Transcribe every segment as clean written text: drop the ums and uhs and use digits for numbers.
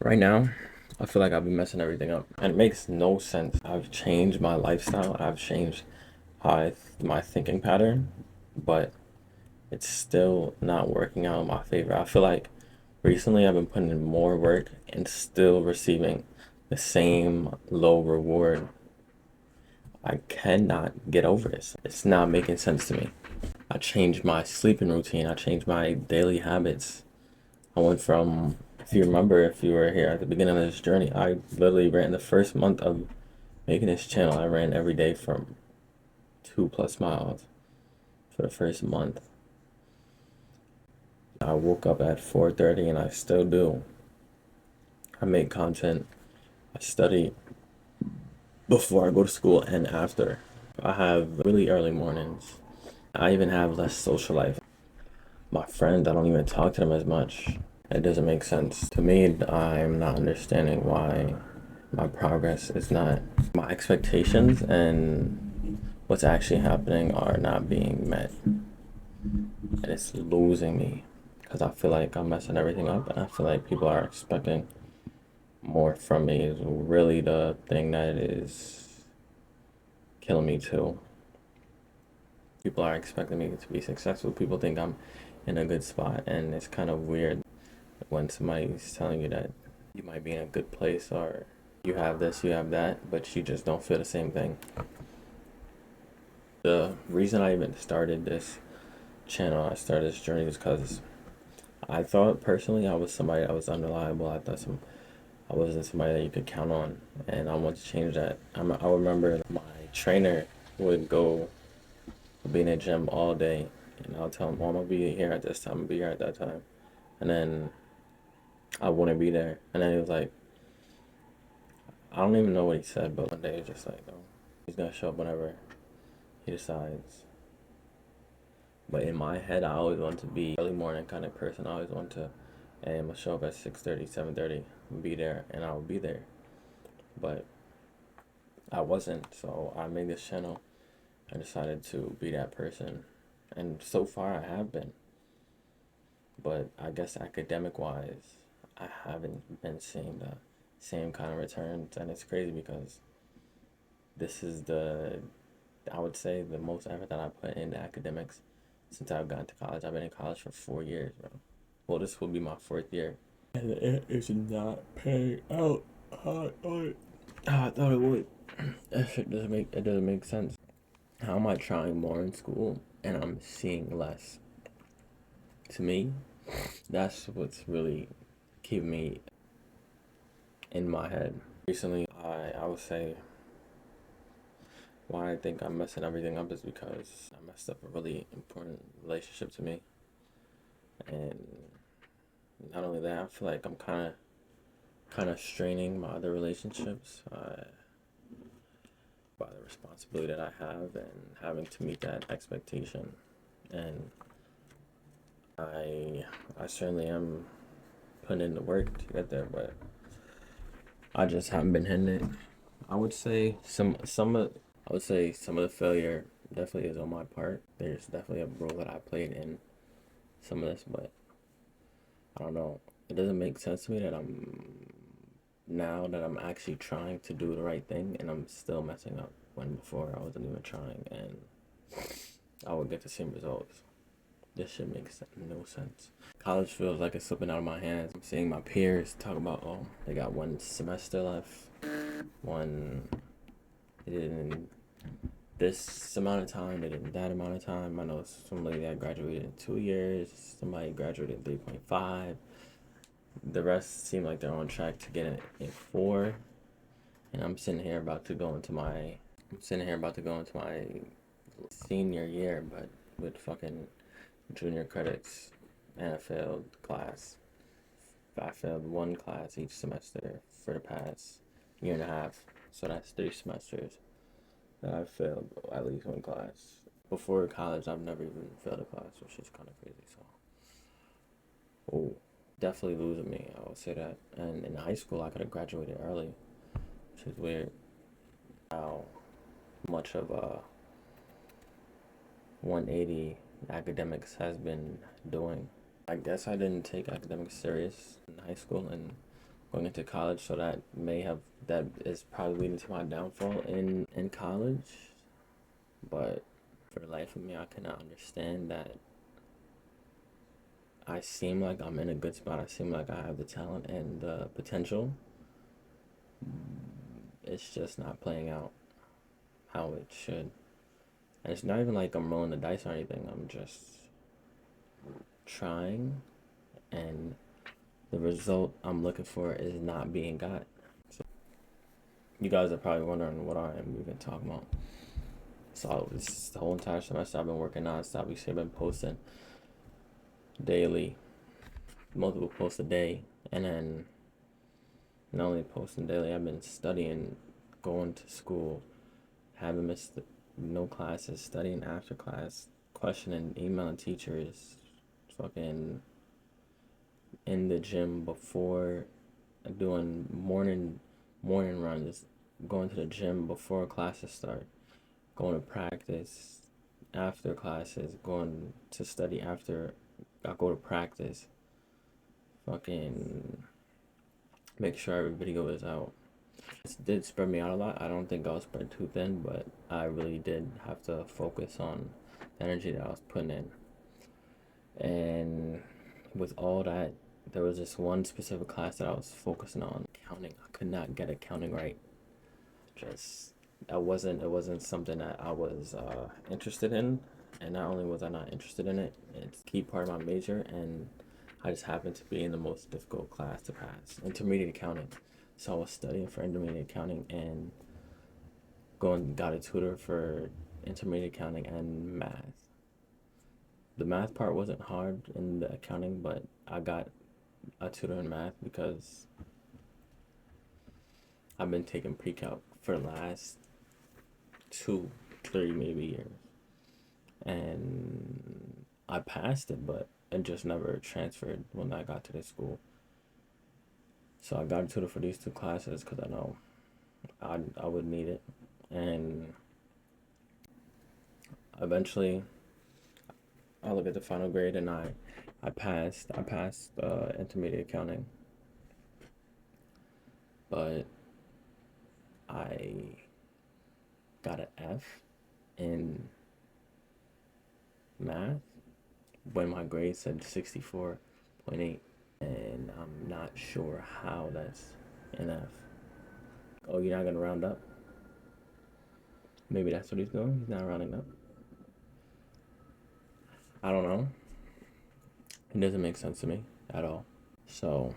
Right now, I feel like I've been messing everything up, and it makes no sense. I've changed my lifestyle, I've changed my thinking pattern, but it's still not working out in my favor. I feel like recently I've been putting in more work and still receiving the same low reward. I cannot get over this. It's not making sense to me. I changed my sleeping routine, I changed my daily habits. I went from, if you remember, if you were here at the beginning of this journey, I literally ran the first month of making this channel. I ran every day from 2+ miles for the first month. I woke up at 4:30 and I still do. I make content. I study before I go to school and after. I have really early mornings. I even have less social life. My friends, I don't even talk to them as much. It doesn't make sense. To me, I'm not understanding why my progress is not, my expectations and what's actually happening are not being met. And it's losing me because I feel like I'm messing everything up and I feel like people are expecting more from me is really the thing that is killing me too. People are expecting me to be successful. People think I'm in a good spot, and it's kind of weird when somebody's telling you that you might be in a good place or you have this, you have that, but you just don't feel the same thing. The reason I even started this channel, I started this journey, is because I thought personally I was somebody that was unreliable. I wasn't somebody that you could count on, and I want to change that. I remember my trainer would go be in the gym all day, and I'll tell him, "Oh, I'm gonna be here at this time, I'm gonna be here at that time," and then I wouldn't be there, and then he was like, I don't even know what he said, but one day he was just like, "Oh, he's gonna show up whenever he decides." But in my head, I always want to be early morning kind of person. I always want to, hey, I'm gonna show up at 6:30, 7:30, be there, and I'll be there. But I wasn't, so I made this channel. I decided to be that person, and so far I have been. But I guess academic wise, I haven't been seeing the same kind of returns, and it's crazy because this is I would say, the most effort that I put into academics since I've gone to college. I've been in college for 4 years, bro. Well, this will be my fourth year. And it is not paying out. I thought it would. That shit doesn't make sense. How am I trying more in school and I'm seeing less? To me, that's what's really keeping me in my head. Recently, I would say why I think I'm messing everything up is because I messed up a really important relationship to me. And not only that, I feel like I'm kind of straining my other relationships by the responsibility that I have and having to meet that expectation. And I certainly am putting in the work to get there, but I just haven't been hitting it. I would say some of the failure definitely is on my part. There's definitely a role that I played in some of this, but I don't know. It doesn't make sense to me that I'm actually trying to do the right thing and I'm still messing up when before I wasn't even trying and I would get the same results. This shit makes no sense. College feels like it's slipping out of my hands. I'm seeing my peers talk about, oh, they got one semester left, one they did in this amount of time, they did in that amount of time. I know somebody that graduated in 2 years, somebody graduated in 3.5. The rest seem like they're on track to get it in 4. And I'm sitting here about to go into my senior year, but with fucking junior credits, and I failed one class each semester for the past year and a half. So that's 3 semesters that I've failed at least one class. Before college, I've never even failed a class, which is kind of crazy. So, oh, definitely losing me. I would say that. And in high school, I could have graduated early, which is weird. How much of a 180 academics has been doing. I guess I didn't take academics serious in high school, and going into college, so that is probably leading to my downfall in college. But for the life of me, I cannot understand that. I seem like I'm in a good spot. I seem like I have the talent and the potential. It's just not playing out how it should. And it's not even like I'm rolling the dice or anything. I'm just trying, and the result I'm looking for is not being got. So you guys are probably wondering what I am even talking about. So this the whole entire semester I've been working nonstop. I've been posting daily, multiple posts a day, and then not only posting daily, I've been studying, going to school, haven't missed no classes, studying after class, questioning, emailing teachers, fucking in the gym before, doing morning runs, going to the gym before classes start, going to practice after classes, going to study after I go to practice, fucking make sure every video is out. It did spread me out a lot. I don't think I was spread too thin, but I really did have to focus on the energy that I was putting in. And with all that, there was this one specific class that I was focusing on, accounting. I could not get accounting right. Just it wasn't something that I was interested in, and not only was I not interested in it, it's a key part of my major, and I just happened to be in the most difficult class to pass, intermediate accounting. So I was studying for intermediate accounting and got a tutor for intermediate accounting and math. The math part wasn't hard in the accounting, but I got a tutor in math because I've been taking pre-calc for the last 2, 3 maybe years. And I passed it, but it just never transferred when I got to this school. So I got a tutor for these 2 classes because I know I would need it. And eventually, I look at the final grade and I passed. I passed intermediate accounting, but I got an F in math when my grade said 64.8, and I'm not sure how that's an F. Oh, you're not gonna round up? Maybe that's what he's doing. He's not rounding up. I don't know. It doesn't make sense to me at all. So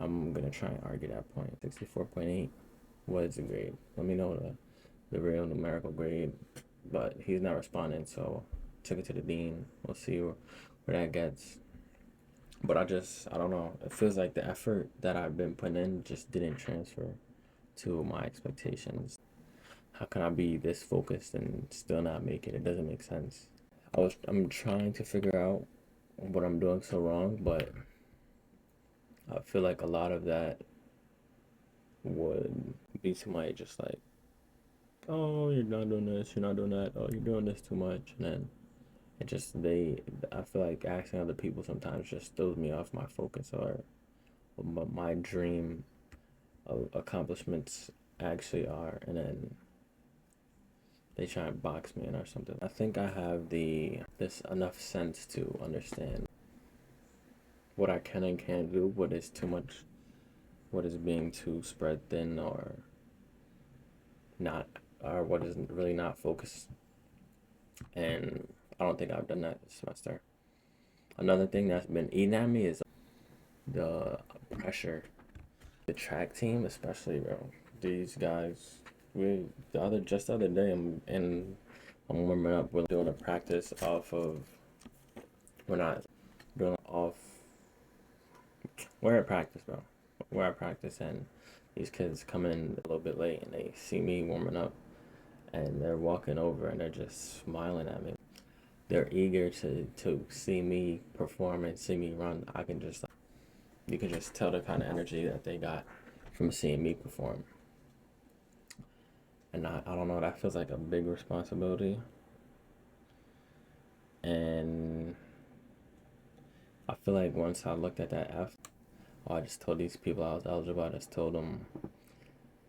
I'm gonna try and argue that point. 64.8. What is the grade? Let me know the real numerical grade. But he's not responding, so took it to the dean. We'll see where that gets. But I don't know. It feels like the effort that I've been putting in just didn't transfer to my expectations. How can I be this focused and still not make it? It doesn't make sense. I'm trying to figure out what I'm doing so wrong, but I feel like a lot of that would be somebody just like, oh, you're not doing this, you're not doing that, oh, you're doing this too much, and then I feel like asking other people sometimes just throws me off my focus or what my dream of accomplishments actually are, and then they try and box me in or something. I think I have this enough sense to understand what I can and can't do, what is too much, what is being too spread thin or not, or what is really not focused. And I don't think I've done that this semester. Another thing that's been eating at me is the pressure. The track team, especially, bro. These guys, just the other day, I'm warming up. We're doing a practice off of. We're not doing off. We're at practice, bro. We're at practice, and these kids come in a little bit late, and they see me warming up, and they're walking over, and they're just smiling at me. They're eager to see me perform and see me run. You can just tell the kind of energy that they got from seeing me perform. And I don't know, that feels like a big responsibility. And I feel like once I looked at that F, Oh, I just told these people I was eligible. I just told them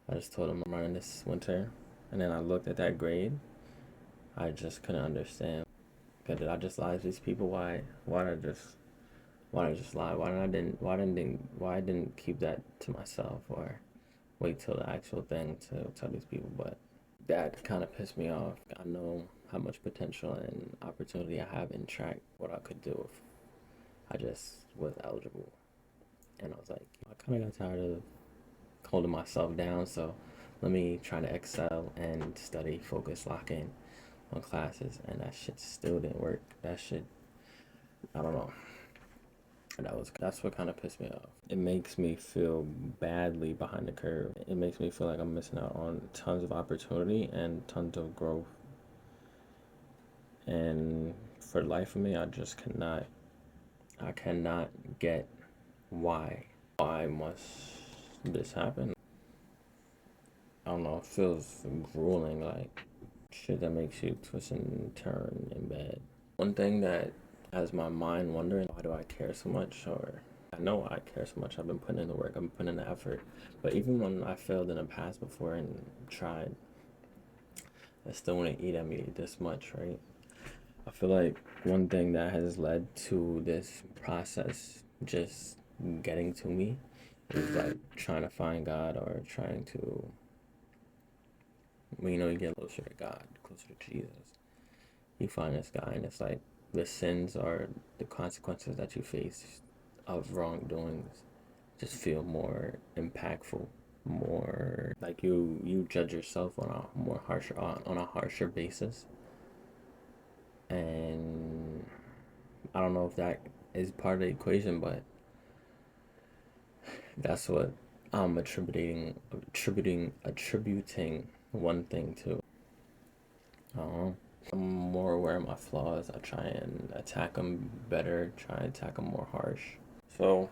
I'm running this winter. And then I looked at that grade. I just couldn't understand. Did I just lie to these people? Why did I just lie? Why I didn't keep that to myself or wait till the actual thing to tell these people? But that kind of pissed me off. I know how much potential and opportunity I have in track, what I could do if I just was eligible. And I was like, I kind of got tired of holding myself down, so let me try to excel and study, focus, lock in on classes. And that shit still didn't work. That shit, I don't know. That's what kind of pissed me off. It makes me feel badly behind the curve. It makes me feel like I'm missing out on tons of opportunity and tons of growth. And for the life of me, I cannot get why. Why must this happen? I don't know, it feels grueling, like shit that makes you twist and turn in bed. One thing that has my mind wondering, why do I care so much? Or I know I care so much. I've been putting in the work, I've been putting in the effort. But even when I failed in the past before and tried, I still wouldn't eat at me this much, right? I feel like one thing that has led to this process just getting to me is like trying to find God or trying to, you get closer to God, closer to Jesus. You find this guy, and it's like the sins or the consequences that you face of wrongdoings just feel more impactful, more like you judge yourself on a more harsher on a harsher basis. And I don't know if that is part of the equation, but that's what I'm attributing one thing to. Uh, I'm more aware of my flaws. I try and attack them better, try and attack them more harsh. So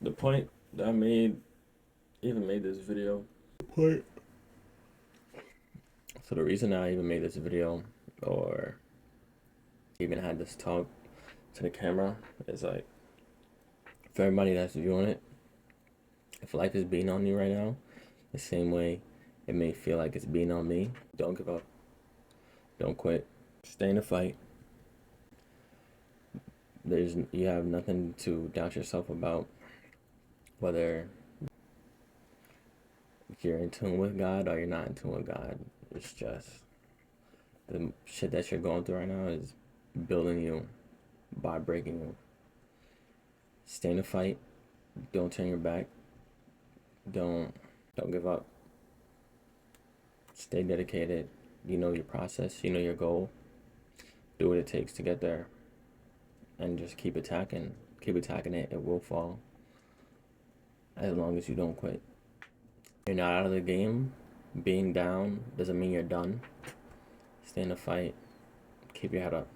the point that I even made this video. Point. So the reason I even made this video or even had this talk to the camera is like, for everybody that's viewing it, if life is beating on you right now, the same way it may feel like it's beating on me, don't give up. Don't quit. Stay in the fight. You have nothing to doubt yourself about, whether you're in tune with God or you're not in tune with God. It's just the shit that you're going through right now is building you by breaking you. Stay in the fight. Don't turn your back. Don't don't give up. Stay dedicated. You know your process. You know your goal. Do what it takes to get there, and just keep attacking. Keep attacking it. It will fall. As long as you don't quit. You're not out of the game. Being down doesn't mean you're done. Stay in the fight. Keep your head up.